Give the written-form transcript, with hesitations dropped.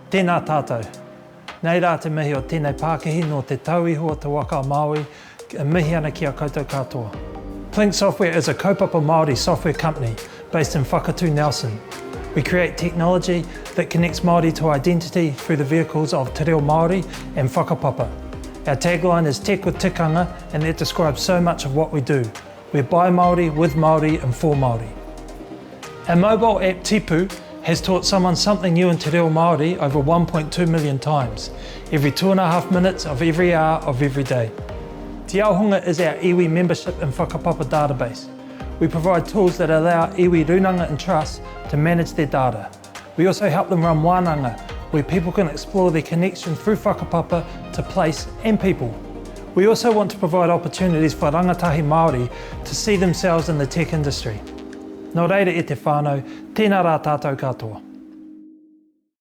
Tēnā tātou. Nei rā te mihi o tēnei Pākihi no te tauiho te waka o Māori, e mihi ana ki a koutou katoa. Plink Software is a kaupapa Māori software company based in Whakatū, Nelson. We create technology that connects Māori to identity through the vehicles of te reo Māori and whakapapa. Our tagline is Tech with Tikanga, and that describes so much of what we do. We're by Māori, with Māori and for Māori. Our mobile app Tipu has taught someone something new in te reo Māori over 1.2 million times, every 2.5 minutes of every hour of every day. Te Aohunga is our iwi membership and whakapapa database. We provide tools that allow iwi runanga and trust to manage their data. We also help them run wānanga, where people can explore their connection through whakapapa to place and people. We also want to provide opportunities for rangatahi Māori to see themselves in the tech industry. Nō reira e te whānau, tēnā rā tātou katoa.